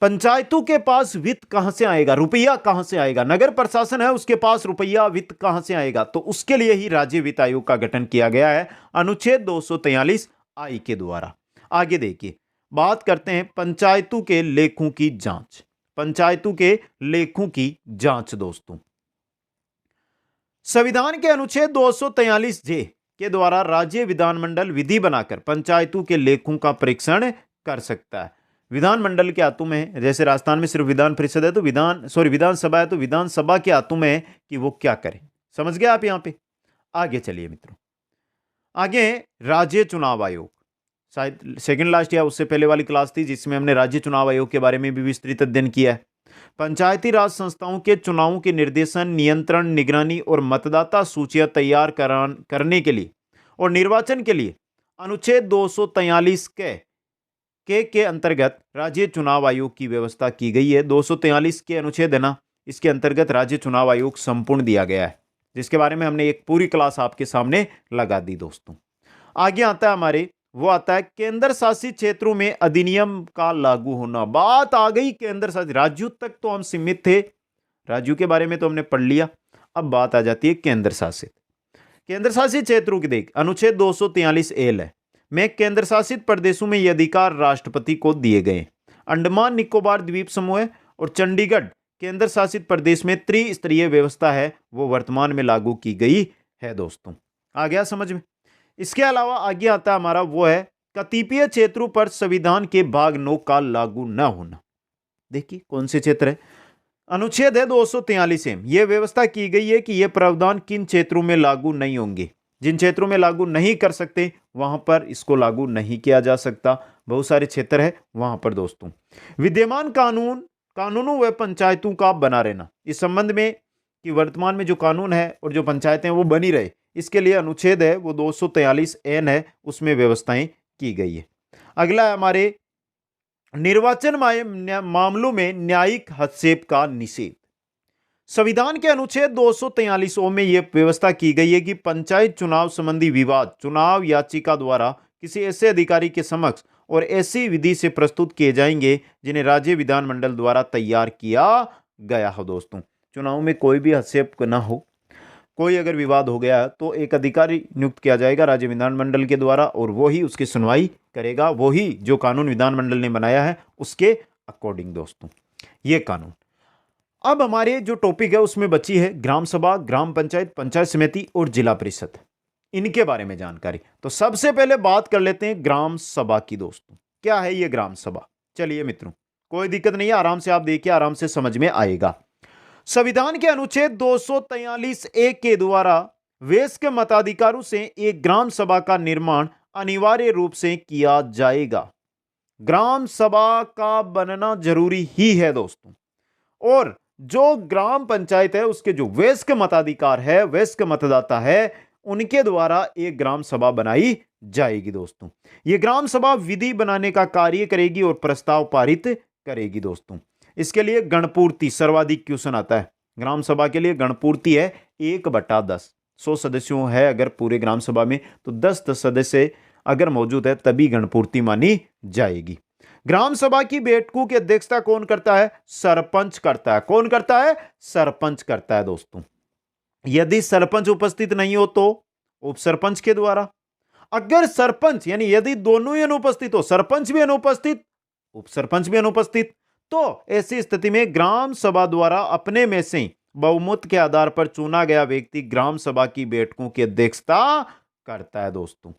Speaker 1: पंचायतों के पास वित्त कहां से आएगा, रुपया कहां से आएगा? नगर प्रशासन है, उसके पास रुपया वित्त कहां से आएगा? तो उसके लिए ही राज्य वित्त आयोग का गठन किया गया है अनुच्छेद 243 आई के द्वारा। आगे देखिए, बात करते हैं पंचायतों के लेखों की जांच। पंचायतों के लेखों की जांच दोस्तों, संविधान के अनुच्छेद 243 जे के द्वारा राज्य विधानमंडल विधि बनाकर पंचायतों के लेखों का परीक्षण कर सकता है। विधानमंडल के हाथों में है, जैसे राजस्थान में सिर्फ विधान परिषद है तो विधानसभा है, तो विधानसभा के हाथों में है कि वो क्या करे। समझ गए आप? यहां पे आगे चलिए मित्रों, आगे राज्य चुनाव आयोग। शायद सेकंड लास्ट या उससे पहले वाली क्लास थी जिसमें हमने राज्य चुनाव आयोग के बारे में भी विस्तृत अध्ययन किया है। पंचायती राज संस्थाओं के चुनावों के निर्देशन, नियंत्रण, निगरानी और मतदाता सूचियां तैयार करने के लिए और निर्वाचन के लिए अनुच्छेद 243 के अंतर्गत राज्य चुनाव आयोग की व्यवस्था की गई है। 243 के अनुच्छेद है ना, इसके अंतर्गत राज्य चुनाव आयोग संपूर्ण दिया गया है, जिसके बारे में हमने एक पूरी क्लास आपके सामने लगा दी दोस्तों। आगे आता है हमारे, वो आता है केंद्र शासित क्षेत्रों में अधिनियम का लागू होना। बात आ गई केंद्र शासित, राज्यों तक तो हम सीमित थे, राज्यों के बारे में तो हमने पढ़ लिया, अब बात आ जाती है केंद्र शासित। केंद्र शासित क्षेत्रों की देख, अनुच्छेद 243 एल है में केंद्र शासित प्रदेशों में ये अधिकार राष्ट्रपति को दिए गए। अंडमान निकोबार द्वीप समूह और चंडीगढ़ केंद्र शासित प्रदेश में त्रिस्तरीय व्यवस्था है, वो वर्तमान में लागू की गई है दोस्तों। आ गया समझ में? इसके अलावा आगे आता हमारा वो है कतिपय क्षेत्रों पर संविधान के भाग 9 का लागू न होना। देखिए कौन से क्षेत्र है, अनुच्छेद है 243 में यह व्यवस्था की गई है कि यह प्रावधान किन क्षेत्रों में लागू नहीं होंगे। जिन क्षेत्रों में लागू नहीं कर सकते वहां पर इसको लागू नहीं किया जा सकता। बहुत सारे क्षेत्र है वहां पर दोस्तों। विद्यमान कानूनों व पंचायतों का बना रहना, इस संबंध में कि वर्तमान में जो कानून है और जो पंचायतें वो बनी रहे, इसके लिए अनुच्छेद है वो 243 एन है, उसमें व्यवस्थाएं की गई है। अगला है हमारे निर्वाचन मामलों में न्यायिक हस्तक्षेप का निषेध। संविधान के अनुच्छेद 243 में यह व्यवस्था की गई है कि पंचायत चुनाव संबंधी विवाद चुनाव याचिका द्वारा किसी ऐसे अधिकारी के समक्ष और ऐसी विधि से प्रस्तुत किए जाएंगे जिन्हें राज्य विधानमंडल द्वारा तैयार किया गया हो दोस्तों। चुनाव में कोई भी हस्तक्षेप न हो, कोई अगर विवाद हो गया तो एक अधिकारी नियुक्त किया जाएगा राज्य विधानमंडल के द्वारा और वो ही उसकी सुनवाई करेगा, वो ही जो कानून विधानमंडल ने बनाया है उसके अकॉर्डिंग दोस्तों ये कानून। अब हमारे जो टॉपिक है उसमें बची है ग्राम सभा, ग्राम पंचायत, पंचायत समिति और जिला परिषद, इनके बारे में जानकारी। तो सबसे पहले बात कर लेते हैं ग्राम सभा की दोस्तों। क्या है ये ग्राम सभा? चलिए मित्रों, कोई दिक्कत नहीं है, आराम से आप देखिए, आराम से समझ में आएगा। संविधान के अनुच्छेद 243 ए के द्वारा वयस्क मताधिकारों से एक ग्राम सभा का निर्माण अनिवार्य रूप से किया जाएगा। ग्राम सभा का बनना जरूरी ही है दोस्तों। और जो ग्राम पंचायत है उसके जो वयस्क मताधिकार है, वयस्क मतदाता है, उनके द्वारा एक ग्राम सभा बनाई जाएगी दोस्तों। यह ग्राम सभा विधि बनाने का कार्य करेगी और प्रस्ताव पारित करेगी दोस्तों। इसके लिए गणपूर्ति सर्वाधिक क्वेश्चन आता है। ग्राम सभा के लिए गणपूर्ति है 1/10। 100 सदस्यों है अगर पूरे ग्राम सभा में तो 10 सदस्य अगर मौजूद है तभी गणपूर्ति मानी जाएगी। ग्राम सभा की बैठकों की अध्यक्षता कौन करता है? सरपंच करता है। कौन करता है? सरपंच करता है दोस्तों। यदि सरपंच उपस्थित नहीं हो तो उप सरपंच के द्वारा। अगर सरपंच यानी यदि दोनों ही अनुपस्थित हो, सरपंच भी अनुपस्थित, उप सरपंच भी अनुपस्थित, तो ऐसी स्थिति में ग्राम सभा द्वारा अपने में से बहुमत के आधार पर चुना गया व्यक्ति ग्राम सभा की बैठकों की अध्यक्षता करता है दोस्तों।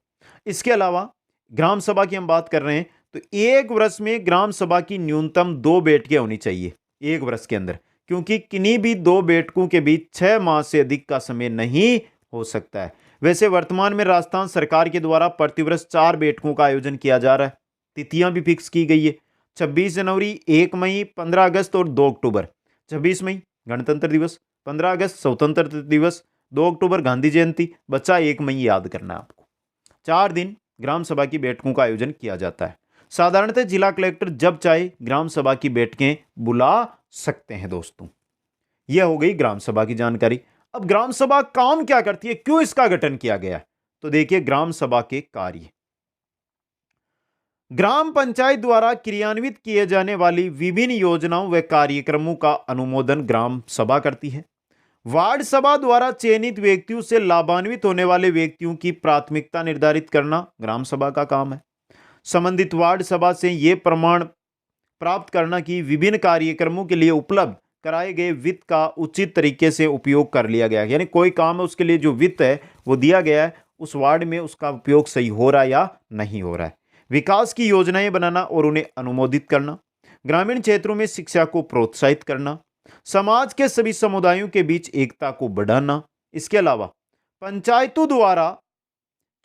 Speaker 1: इसके अलावा ग्राम सभा की हम बात कर रहे हैं तो एक वर्ष में ग्राम सभा की न्यूनतम 2 बैठकें होनी चाहिए एक वर्ष के अंदर, क्योंकि किन्हीं भी 2 बैठकों के बीच 6 माह से अधिक का समय नहीं हो सकता है। वैसे वर्तमान में राजस्थान सरकार के द्वारा प्रतिवर्ष 4 बैठकों का आयोजन किया जा रहा है। तिथियां भी फिक्स की गई है, 26 जनवरी, 1 मई, 15 अगस्त और 2 अक्टूबर। 26 मई गणतंत्र दिवस, 15 अगस्त स्वतंत्रता दिवस, 2 अक्टूबर गांधी जयंती। बच्चा 1 मई याद करना है आपको। 4 दिन ग्राम सभा की बैठकों का आयोजन किया जाता है। साधारणतः जिला कलेक्टर जब चाहे ग्राम सभा की बैठकें बुला सकते हैं दोस्तों। यह हो गई ग्राम सभा की जानकारी। अब ग्राम सभा काम क्या करती है, क्यों इसका गठन किया गया है, तो देखिए ग्राम सभा के कार्य। ग्राम पंचायत द्वारा क्रियान्वित किए जाने वाली विभिन्न योजनाओं व कार्यक्रमों का अनुमोदन ग्राम सभा करती है। वार्ड सभा द्वारा चयनित व्यक्तियों से लाभान्वित होने वाले व्यक्तियों की प्राथमिकता निर्धारित करना ग्राम सभा का काम है। संबंधित वार्ड सभा से यह प्रमाण प्राप्त करना कि विभिन्न कार्यक्रमों के लिए उपलब्ध कराए गए वित्त का उचित तरीके से उपयोग कर लिया गया है। यानी कोई काम है उसके लिए जो वित्त है वो दिया गया है, उस वार्ड में उसका उपयोग सही हो रहा है या नहीं हो रहा है। विकास की योजनाएं बनाना और उन्हें अनुमोदित करना, ग्रामीण क्षेत्रों में शिक्षा को प्रोत्साहित करना, समाज के सभी समुदायों के बीच एकता को बढ़ाना। इसके अलावा पंचायतों द्वारा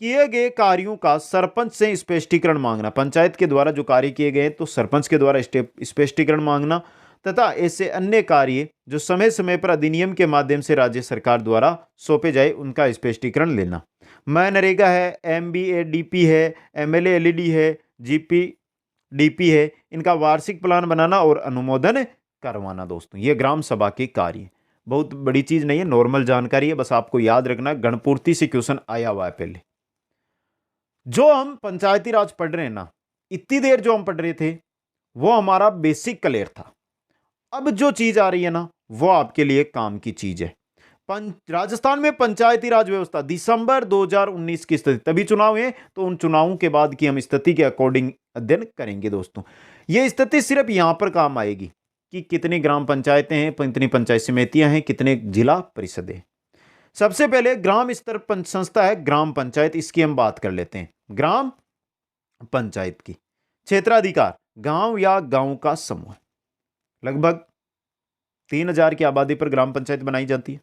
Speaker 1: किए गए कार्यों का सरपंच से स्पष्टीकरण मांगना। पंचायत के द्वारा जो कार्य किए गए तो सरपंच के द्वारा स्पष्टीकरण मांगना, तथा ऐसे अन्य कार्य जो समय समय पर अधिनियम के माध्यम से राज्य सरकार द्वारा सौंपे जाए उनका स्पष्टीकरण लेना। मनरेगा है, MBADP है, MLALED है, GPDP है, इनका वार्षिक प्लान बनाना और अनुमोदन करवाना। दोस्तों ये ग्राम सभा के कार्य, बहुत बड़ी चीज नहीं है, नॉर्मल जानकारी है, बस आपको याद रखना। गणपूर्ति से क्वेश्चन आया हुआ है पहले। जो हम पंचायती राज पढ़ रहे हैं ना, इतनी देर जो हम पढ़ रहे थे वो हमारा बेसिक क्लियर था। अब जो चीज आ रही है ना वो आपके लिए काम की चीज है। राजस्थान में पंचायती राज व्यवस्था दिसंबर 2019 की स्थिति, तभी चुनाव है तो उन चुनावों के बाद की हम स्थिति के अकॉर्डिंग अध्ययन करेंगे। दोस्तों यह स्थिति सिर्फ यहां पर काम आएगी कि कितनी ग्राम पंचायतें हैं, कितनी पंचायत समितियां हैं, कितने जिला परिषद है। सबसे पहले ग्राम स्तर संस्था है ग्राम पंचायत, इसकी हम बात कर लेते हैं। ग्राम पंचायत की क्षेत्राधिकार गांव या गांव का समूह, लगभग 3000 की आबादी पर ग्राम पंचायत बनाई जाती है,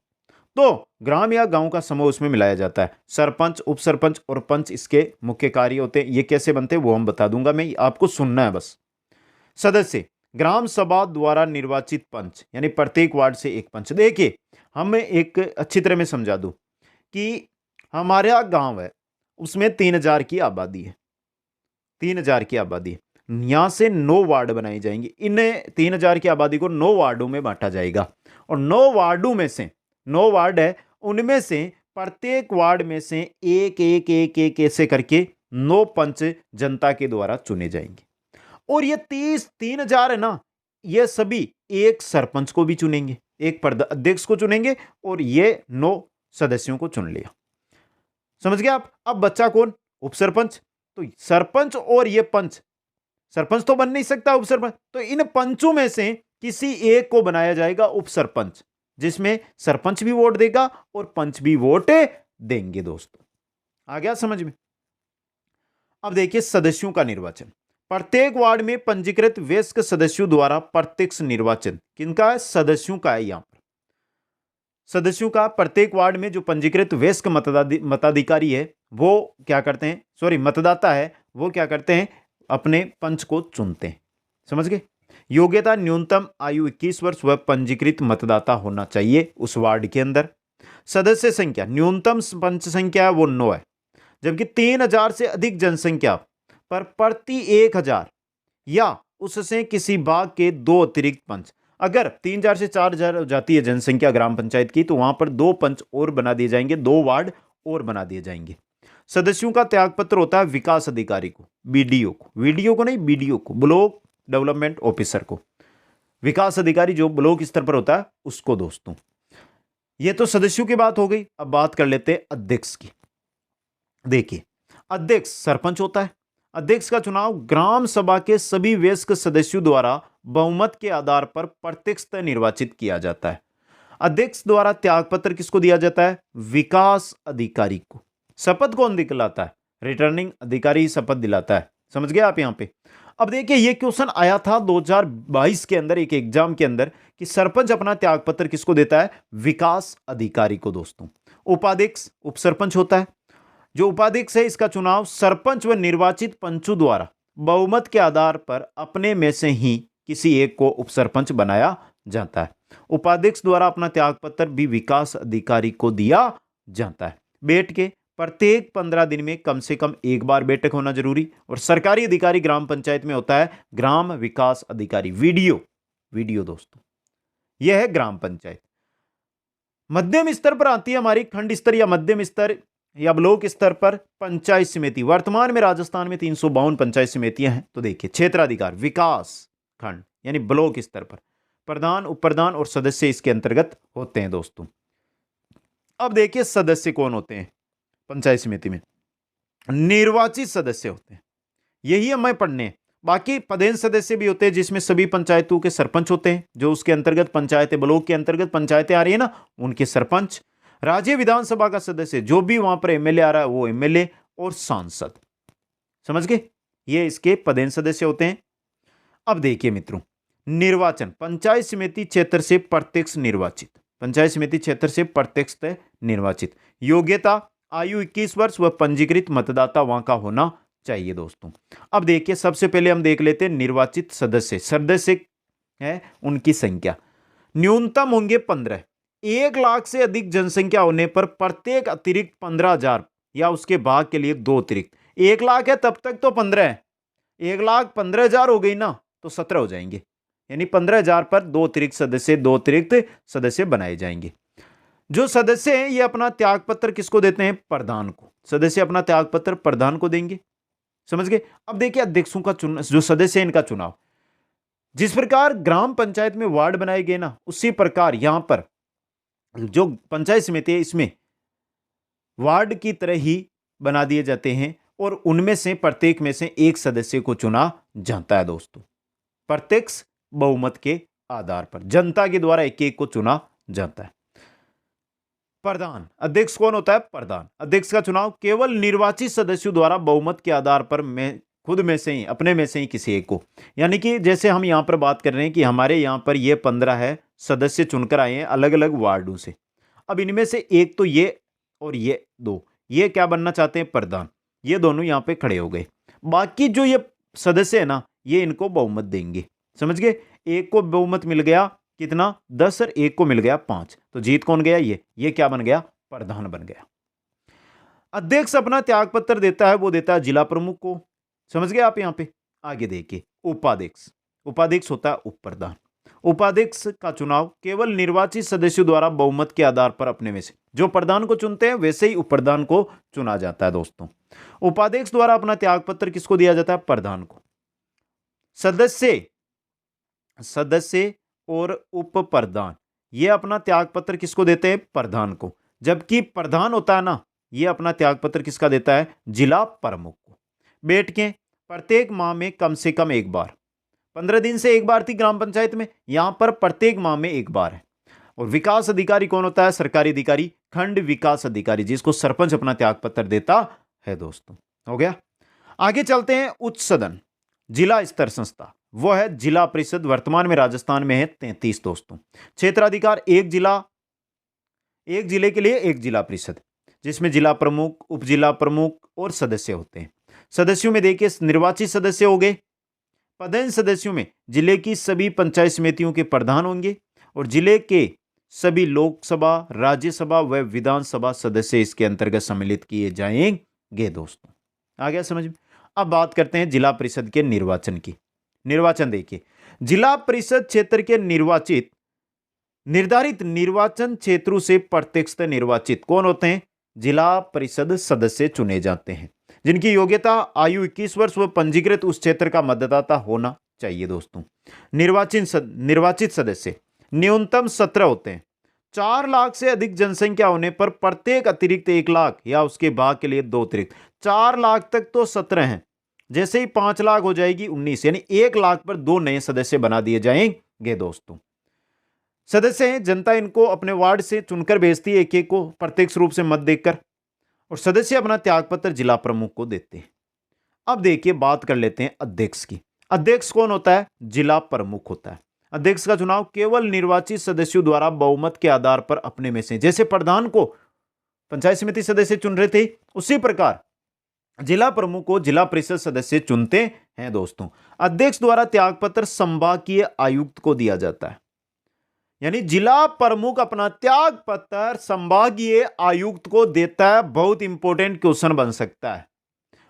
Speaker 1: तो ग्राम या गांव का समूह उसमें मिलाया जाता है। सरपंच, उप सरपंच और पंच इसके मुख्य कार्य होते हैं। ये कैसे बनते हैं वो हम बता दूंगा मैं, आपको सुनना है बस। सदस्य ग्राम सभा द्वारा निर्वाचित पंच, यानी प्रत्येक वार्ड से एक पंच। देखिए हम एक अच्छी तरह में समझा दूं कि हमारा गांव है उसमें 3000 की आबादी है, 3000 की आबादी है। यहां से 9 वार्ड बनाए जाएंगे। इन 3000 की आबादी को 9 वार्डों में बांटा जाएगा और 9 वार्डों में से 9 वार्ड है, उनमें से प्रत्येक वार्ड में से एक एक एक एक ऐसे करके 9 पंच जनता के द्वारा चुने जाएंगे। और ये 3000 है ना, ये सभी एक सरपंच को भी चुनेंगे, एक अध्यक्ष को चुनेंगे और ये 9 सदस्यों को चुन लिया। समझ गए आप? अब बच्चा कौन? उप सरपंच। तो सरपंच और ये पंच, सरपंच तो बन नहीं सकता उप सरपंच, तो इन पंचों में से किसी एक को बनाया जाएगा उप सरपंच, जिसमें सरपंच भी वोट देगा और पंच भी वोट देंगे। दोस्तों आ गया समझ में? अब देखिए सदस्यों का निर्वाचन। प्रत्येक वार्ड में पंजीकृत वयस्क सदस्यों द्वारा प्रत्यक्ष निर्वाचन किनका है? सदस्यों का है। यहां पर सदस्यों का प्रत्येक वार्ड में जो पंजीकृत वयस्क मताधिकारी है वो क्या करते हैं, मतदाता है, वो क्या करते हैं, अपने पंच को चुनते हैं। समझ गए? योग्यता न्यूनतम आयु 21 वर्ष व पंजीकृत मतदाता होना चाहिए उस वार्ड के अंदर। सदस्य संख्या न्यूनतम पंच संख्या है वो 9 है, जबकि 3000 से अधिक जनसंख्या पर प्रति 1000 या उससे किसी भाग के 2 अतिरिक्त पंच। अगर 3000 से 4000 हो जाती है जनसंख्या ग्राम पंचायत की, तो वहां पर 2 पंच और बना दिए जाएंगे, 2 वार्ड और बना दिए जाएंगे। सदस्यों का त्यागपत्र होता है विकास अधिकारी को, बीडीओ को, वीडीओ को नहीं, बीडीओ को, ब्लॉक डेवलपमेंट ऑफिसर को। विकास अधिकारी जो ब्लॉक स्तर पर होता है उसको। दोस्तों ये तो सदस्यों की बात हो गई। अब बात कर लेते हैं अध्यक्ष की। देखिए अध्यक्ष सरपंच होता है। अध्यक्ष का चुनाव ग्राम सभा के सभी वयस्क सदस्यों द्वारा बहुमत के आधार पर प्रत्यक्षतः निर्वाचित किया जाता है। अध्यक्ष द्वारा त्यागपत्र किसको दिया जाता है? विकास अधिकारी को। शपथ कौन दिलाता है? रिटर्निंग अधिकारी शपथ दिलाता है। समझ गए आप यहां पे? अब देखिए ये क्वेश्चन आया था 2022 के अंदर एक एग्जाम के अंदर कि सरपंच अपना त्यागपत्र किसको देता है? विकास अधिकारी को। दोस्तों उपाध्यक्ष उप सरपंच होता है। जो उपाध्यक्ष है इसका चुनाव सरपंच व निर्वाचित पंचों द्वारा बहुमत के आधार पर अपने में से ही किसी एक को उप सरपंच बनाया जाता है। उपाध्यक्ष द्वारा अपना त्याग पत्र भी विकास अधिकारी को दिया जाता है। बैठ के प्रत्येक 15 दिन में कम से कम एक बार बैठक होना जरूरी। और सरकारी अधिकारी ग्राम पंचायत में होता है ग्राम विकास अधिकारी। वीडियो दोस्तों, यह है ग्राम पंचायत। मध्यम स्तर पर आती है हमारी खंड स्तर या मध्यम स्तर या ब्लॉक स्तर पर पंचायत समिति। वर्तमान में राजस्थान में 352 पंचायत समितियां हैं। तो देखिए, क्षेत्राधिकार विकास खंड यानी ब्लॉक स्तर पर प्रधान, उप प्रधान और सदस्य इसके अंतर्गत होते हैं दोस्तों। अब देखिए सदस्य कौन होते हैं पंचायत समिति में। निर्वाचित सदस्य होते हैं, यही हमें पढ़ने हैं। बाकी पदेन सदस्य भी होते हैं जिसमें सभी पंचायतों के सरपंच होते हैं। जो उसके अंतर्गत पंचायतें, ब्लॉक के अंतर्गत पंचायतें आ रही है ना, उनके सरपंच। राज्य विधानसभा का सदस्य, जो भी वहां पर एमएलए आ रहा है वो एमएलए, और सांसद। समझ गए, ये इसके पदेन सदस्य होते हैं। अब देखिए मित्रों, निर्वाचन पंचायत समिति क्षेत्र से प्रत्यक्ष निर्वाचित। पंचायत समिति क्षेत्र से प्रत्यक्ष निर्वाचित। योग्यता आयु 21 वर्ष व पंजीकृत मतदाता वहां का होना चाहिए दोस्तों। अब देखिए, सबसे पहले हम देख लेते हैं निर्वाचित सदस्य। सदस्य है उनकी संख्या न्यूनतम होंगे 15। 1 लाख से अधिक जनसंख्या होने पर प्रत्येक अतिरिक्त 15,000 या उसके भाग के लिए 2 अतिरिक्त। 1 लाख है तब तक तो 15 है। 1,15,000 हो गई ना तो 17 हो जाएंगे। यानी 15,000 पर 2 अतिरिक्त सदस्य बनाए जाएंगे। जो सदस्य हैं ये अपना त्याग पत्र किसको देते हैं? प्रधान को। सदस्य अपना त्याग पत्र प्रधान को देंगे। समझ गए। अब देखिए अध्यक्षों का चुनाव, जो सदस्य हैं इनका चुनाव। जिस प्रकार ग्राम पंचायत में वार्ड बनाए गए ना, उसी प्रकार यहां पर जो पंचायत समिति है इसमें वार्ड की तरह ही बना दिए जाते हैं और उनमें से प्रत्येक में से एक सदस्य को चुना जाता है दोस्तों, प्रत्यक्ष बहुमत के आधार पर जनता के द्वारा एक एक को चुना जाता है। प्रधान, अध्यक्ष कौन होता है? प्रधान। अध्यक्ष का चुनाव केवल निर्वाचित सदस्यों द्वारा बहुमत के आधार पर खुद में से ही, अपने में से ही किसी एक को। यानी कि जैसे हम यहां पर बात कर रहे हैं कि हमारे यहां पर ये 15 है सदस्य चुनकर आए हैं अलग अलग वार्डों से। अब इनमें से एक तो ये और ये 2, ये क्या बनना चाहते हैं? प्रधान। ये दोनों यहां पे खड़े हो गए। बाकी जो ये सदस्य है ना, ये इनको बहुमत देंगे। समझ गए। एक को बहुमत मिल गया कितना? 10 और एक को मिल गया 5। तो जीत कौन गया? ये क्या बन गया? प्रधान बन गया। अध्यक्ष अपना त्याग पत्र देता है, वो देता है जिला प्रमुख को। समझ गए आप। यहां पे आगे देखिए, उपाध्यक्ष। उपाध्यक्ष होता है उप प्रधान। उपाध्यक्ष का चुनाव केवल निर्वाचित सदस्यों द्वारा बहुमत के आधार पर अपने में से जो प्रधान को चुनते हैं वैसे ही उप प्रधान को चुना जाता है दोस्तों। उपाध्यक्ष द्वारा अपना त्याग पत्र किसको दिया जाता है? प्रधान को। सदस्य और उप प्रधान ये अपना त्याग पत्र किसको देते हैं? प्रधान को। जबकि प्रधान होता है ना, ये अपना त्याग पत्र किसका देता है? जिला प्रमुख को। बैठ के प्रत्येक माह में कम से कम एक बार, 15 दिन से एक बार थी ग्राम पंचायत में, यहां पर प्रत्येक माह में एक बार है। और विकास अधिकारी कौन होता है? सरकारी अधिकारी, खंड विकास अधिकारी, जिसको सरपंच अपना त्याग पत्र देता है दोस्तों। हो गया। आगे चलते हैं। उच्च सदन, जिला स्तर संस्था, वो है जिला परिषद। वर्तमान में राजस्थान में है 33 दोस्तों। क्षेत्राधिकार एक जिले के लिए एक जिला परिषद, जिसमें जिला प्रमुख, उप जिला प्रमुख और सदस्य होते हैं। सदस्यों में देखिए, निर्वाचित सदस्य हो गए। पदेन सदस्यों में जिले की सभी पंचायत समितियों के प्रधान होंगे और जिले के सभी लोकसभा, राज्यसभा व विधानसभा सदस्य इसके अंतर्गत सम्मिलित किए जाएंगे दोस्तों। आ गया समझ में। अब बात करते हैं जिला परिषद के निर्वाचन की। निर्वाचन देखिए, जिला परिषद क्षेत्र के निर्धारित निर्वाचन क्षेत्रों से प्रत्यक्ष निर्वाचित कौन होते हैं? जिला परिषद सदस्य चुने जाते हैं, जिनकी योग्यता आयु 21 वर्ष व पंजीकृत उस क्षेत्र का मतदाता होना चाहिए दोस्तों। निर्वाचित सदस्य न्यूनतम 17 होते हैं। 4 लाख से अधिक जनसंख्या होने पर प्रत्येक अतिरिक्त 1 लाख या उसके भाग के लिए 2 अतिरिक्त। 4 लाख तक तो 17 हैं, जैसे ही 5 लाख हो जाएगी 19, यानी 1 लाख पर 2 नए सदस्य बना दिए जाएंगे दोस्तों। सदस्य हैं, जनता इनको अपने वार्ड से चुनकर भेजती है एक एक को प्रत्यक्ष रूप से मत देकर, और सदस्य अपना त्याग पत्र जिला प्रमुख को देते हैं। अब देखिए बात कर लेते हैं अध्यक्ष की। अध्यक्ष कौन होता है? जिला प्रमुख होता है। अध्यक्ष का चुनाव केवल निर्वाचित सदस्यों द्वारा बहुमत के आधार पर अपने में से, जैसे प्रधान को पंचायत समिति सदस्य चुन रहे थे, उसी प्रकार जिला प्रमुख को जिला परिषद सदस्य चुनते हैं दोस्तों। अध्यक्ष द्वारा त्यागपत्र संभागीय आयुक्त को दिया जाता है, यानी जिला प्रमुख अपना त्यागपत्र संभागीय आयुक्त को देता है। बहुत इंपॉर्टेंट क्वेश्चन बन सकता है।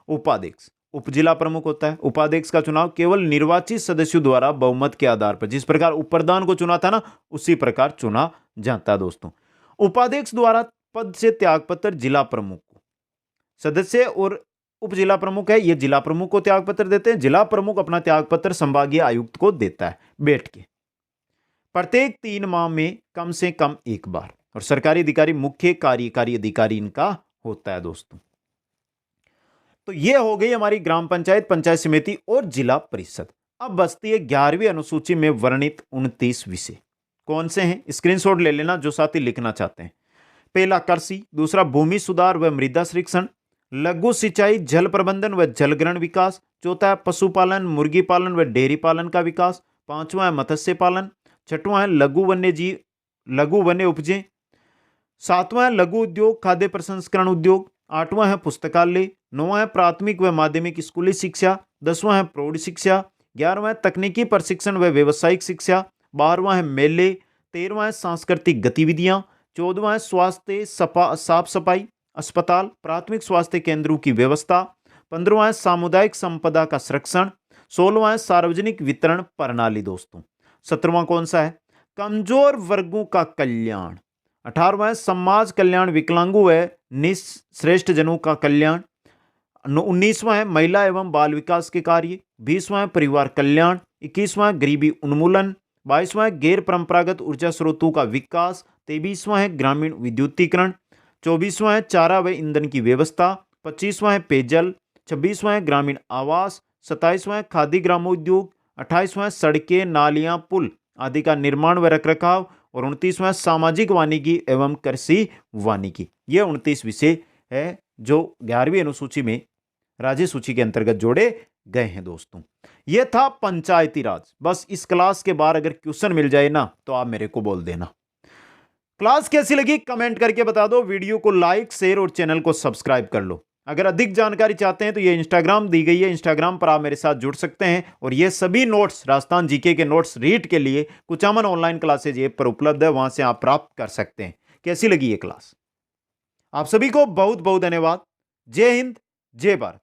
Speaker 1: उपाध्यक्ष उप जिला प्रमुख होता है। उपाध्यक्ष का चुनाव केवल निर्वाचित सदस्यों द्वारा बहुमत के आधार पर, जिस प्रकार उप प्रधान को चुना था ना, उसी प्रकार चुना जाता है दोस्तों। उपाध्यक्ष द्वारा पद से त्यागपत्र जिला प्रमुख को, सदस्य और उप जिला प्रमुख है, ये जिला प्रमुख को त्यागपत्र देते हैं। जिला प्रमुख अपना त्यागपत्र संभागीय आयुक्त को देता है बैठ के, प्रत्येक 3 माह में कम से कम एक बार। और सरकारी अधिकारी मुख्य कार्यकारी अधिकारी इनका होता है दोस्तों। तो ये हो गई हमारी ग्राम पंचायत, पंचायत समिति और जिला परिषद। अब बचती है 11वीं अनुसूची में वर्णित 29 विषय। कौन से हैं? स्क्रीनशॉट ले लेना जो साथी लिखना चाहते हैं। पहला कृषि, दूसरा भूमि सुधार व मृदा संरक्षण, लघु सिंचाई, जल प्रबंधन व जलग्रहण विकास, चौथा है पशुपालन, मुर्गी पालन व डेयरी पालन का विकास, पांचवा है मत्स्य पालन, छठवां है लघु वन्य उपजें, सातवां है लघु उद्योग खाद्य प्रसंस्करण उद्योग, आठवां है पुस्तकालय, नौवां है प्राथमिक व माध्यमिक स्कूली शिक्षा, 10वां है प्रौढ़ शिक्षा, 11वां है तकनीकी प्रशिक्षण व व्यावसायिक शिक्षा, 12वां है मेले, 13वां है सांस्कृतिक गतिविधियां, 14वां है स्वास्थ्य साफ सफाई अस्पताल प्राथमिक स्वास्थ्य केंद्रों की व्यवस्था, 15वां है सामुदायिक संपदा का संरक्षण, 16वां है सार्वजनिक वितरण प्रणाली दोस्तों, 17वां कौन सा है? कमजोर वर्गों का कल्याण, 18वां है समाज कल्याण विकलांगों व निःश्रेष्ठ जनों का कल्याण, 19वां है महिला एवं बाल विकास के कार्य, 20वां है परिवार कल्याण, 21वां है गरीबी उन्मूलन, 22वां है गैर परंपरागत ऊर्जा स्रोतों का विकास, 23वां है ग्रामीण विद्युतीकरण, 24वां है चारा व ईंधन की व्यवस्था, 25वां है पेयजल, 26वां है ग्रामीण आवास, 27वां है खादी ग्रामोद्योग, 28वां है सड़कें नालियां पुल आदि का निर्माण व रखरखाव, और 29वां है सामाजिक वानिकी एवं कृषि वानिकी। ये 29 विषय है जो 11वीं अनुसूची में राज्य सूची के अंतर्गत जोड़े गए हैं दोस्तों। यह था पंचायती राज। बस इस क्लास के बाद अगर क्वेश्चन मिल जाए ना तो आप मेरे को बोल देना। क्लास कैसी लगी कमेंट करके बता दो। वीडियो को लाइक शेयर और चैनल को सब्सक्राइब कर लो। अगर अधिक जानकारी चाहते हैं तो ये इंस्टाग्राम दी गई है, इंस्टाग्राम पर आप मेरे साथ जुड़ सकते हैं। और ये सभी नोट्स राजस्थान जीके के नोट्स रीड के लिए कुचामन ऑनलाइन क्लासेज ऐप पर उपलब्ध है, वहां से आप प्राप्त कर सकते हैं। कैसी लगी ये क्लास? आप सभी को बहुत बहुत धन्यवाद। जय हिंद, जय भारत।